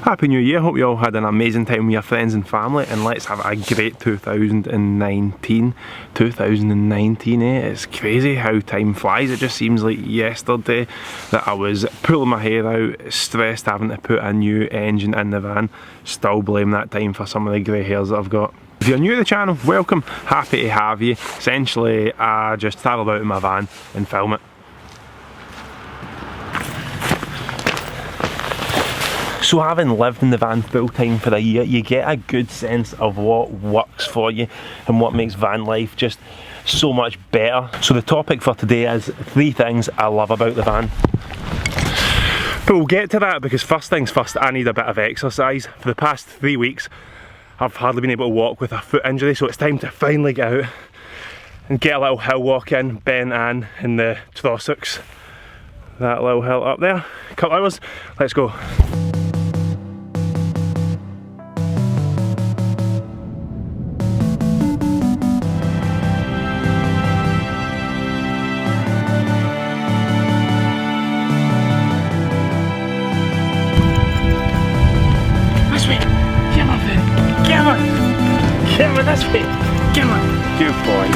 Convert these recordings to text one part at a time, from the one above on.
Happy New Year, hope you all had an amazing time with your friends and family, and let's have a great 2019. 2019, it's crazy how time flies. It just seems like yesterday that I was pulling my hair out, stressed having to put a new engine in the van. Still blame that time for some of the grey hairs that I've got. If you're new to the channel, welcome, happy to have you. Essentially, I just travel about in my van and film it. So having lived in the van full time for a year, you get a good sense of what works for you and what makes van life just so much better. So the topic for today is 3 things I love about the van. But we'll get to that because first things first, I need a bit of exercise. For the past 3 weeks, I've hardly been able to walk with a foot injury, so it's time to finally get out and get a little hill walk in, Ben Ann in the Trossachs. That little hill up there, a couple hours, let's go. This way, come on, good boy.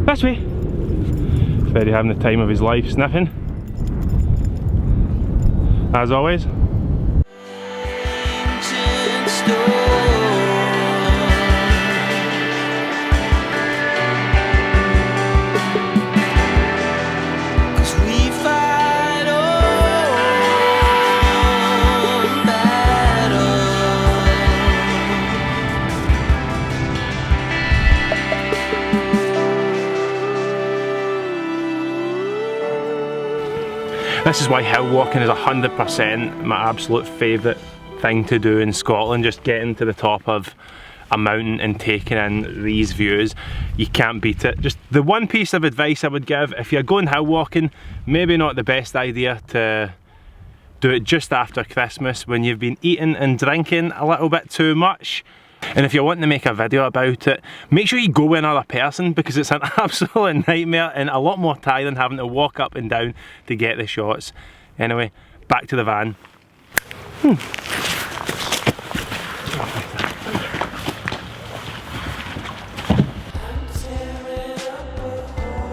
This way. Freddie having the time of his life sniffing, as always. This is why hill walking is 100% my absolute favourite thing to do in Scotland. Just getting to the top of a mountain and taking in these views, you can't beat it. Just the one piece of advice I would give, if you're going hill walking, maybe not the best idea to do it just after Christmas when you've been eating and drinking a little bit too much. And if you're wanting to make a video about it, make sure you go with another person because it's an absolute nightmare and a lot more tiring than having to walk up and down to get the shots. Anyway, back to the van.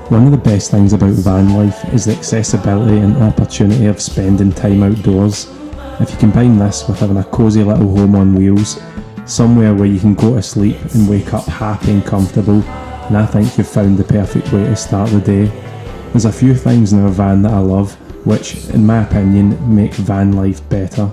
One of the best things about van life is the accessibility and opportunity of spending time outdoors. If you combine this with having a cosy little home on wheels, somewhere where you can go to sleep and wake up happy and comfortable, and I think you've found the perfect way to start the day. There's a few things in our van that I love, which in my opinion make van life better.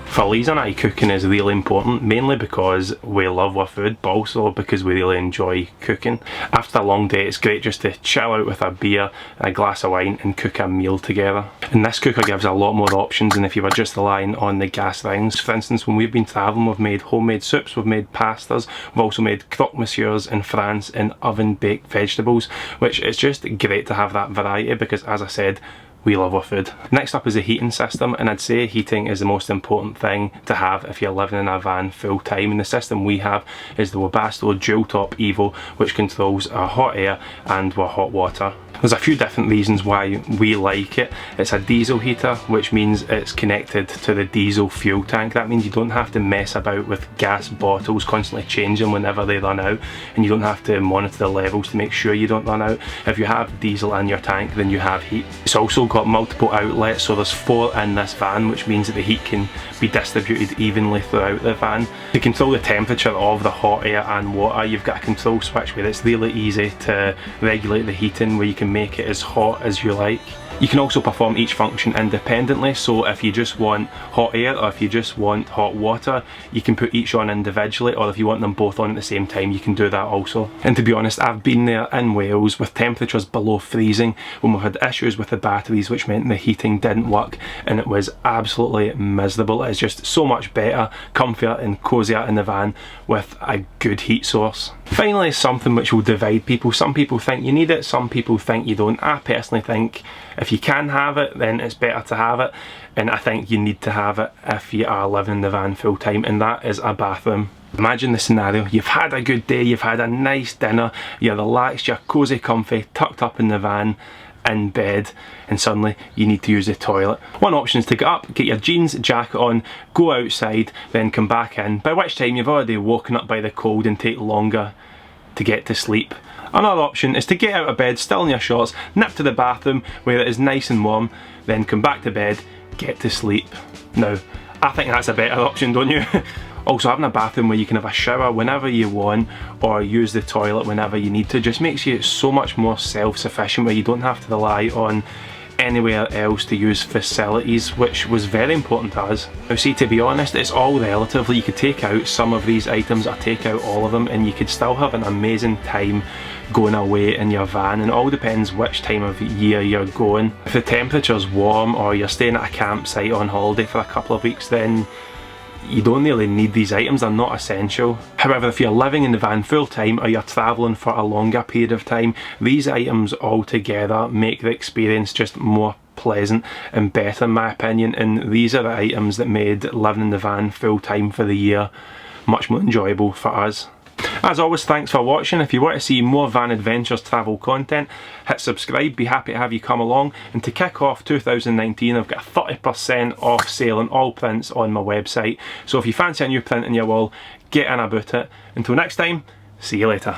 For Lisa and I, cooking is really important, mainly because we love our food, but also because we really enjoy cooking. After a long day, it's great just to chill out with a beer and a glass of wine and cook a meal together. And this cooker gives a lot more options than if you were just relying on the gas rings. For instance, when we've been travelling, we've made homemade soups, we've made pastas, we've also made croque monsieurs in France and oven baked vegetables, which is just great to have that variety because, as I said, we love our food. Next up is the heating system, and I'd say heating is the most important thing to have if you're living in a van full time, and the system we have is the Webasto dual top Evo, which controls our hot air and our hot water. There's a few different reasons why we like it. It's a diesel heater, which means it's connected to the diesel fuel tank. That means you don't have to mess about with gas bottles, constantly changing whenever they run out, and you don't have to monitor the levels to make sure you don't run out. If you have diesel in your tank, then you have heat. It's also got multiple outlets, so there's 4 in this van, which means that the heat can be distributed evenly throughout the van. To control the temperature of the hot air and water, you've got a control switch where it's really easy to regulate the heating, where you can make it as hot as you like. You can also perform each function independently, so if you just want hot air or if you just want hot water, you can put each on individually, or if you want them both on at the same time, you can do that also. And to be honest, I've been there in Wales with temperatures below freezing when we've had issues with the batteries, which meant the heating didn't work, and it was absolutely miserable. It's just so much better, comfier and cosier in the van with a good heat source. Finally, something which will divide people. Some people think you need it, some people think you don't. I personally think if you can have it, then it's better to have it, and I think you need to have it if you are living in the van full time, and that is a bathroom. Imagine the scenario: you've had a good day, you've had a nice dinner, you're relaxed, you're cosy, comfy, tucked up in the van, in bed, and suddenly you need to use the toilet. One option is to get up, get your jeans, jacket on, go outside, then come back in, by which time you've already woken up by the cold and take longer to get to sleep. Another option is to get out of bed, still in your shorts, nip to the bathroom where it is nice and warm, then come back to bed, get to sleep. Now, I think that's a better option, don't you? Also, having a bathroom where you can have a shower whenever you want or use the toilet whenever you need to just makes you so much more self-sufficient, where you don't have to rely on anywhere else to use facilities, which was very important to us. Now see, to be honest, it's all relative. You could take out some of these items or take out all of them and you could still have an amazing time going away in your van, and it all depends which time of year you're going. If the temperature's warm or you're staying at a campsite on holiday for a couple of weeks, then you don't really need these items, they're not essential. However, if you're living in the van full time or you're travelling for a longer period of time, these items all together make the experience just more pleasant and better in my opinion, and these are the items that made living in the van full time for the year much more enjoyable for us. As always, thanks for watching. If you want to see more Van Adventures travel content, hit subscribe, be happy to have you come along. And to kick off 2019, I've got a 30% off sale on all prints on my website. So if you fancy a new print in your wall, get in about it. Until next time, see you later.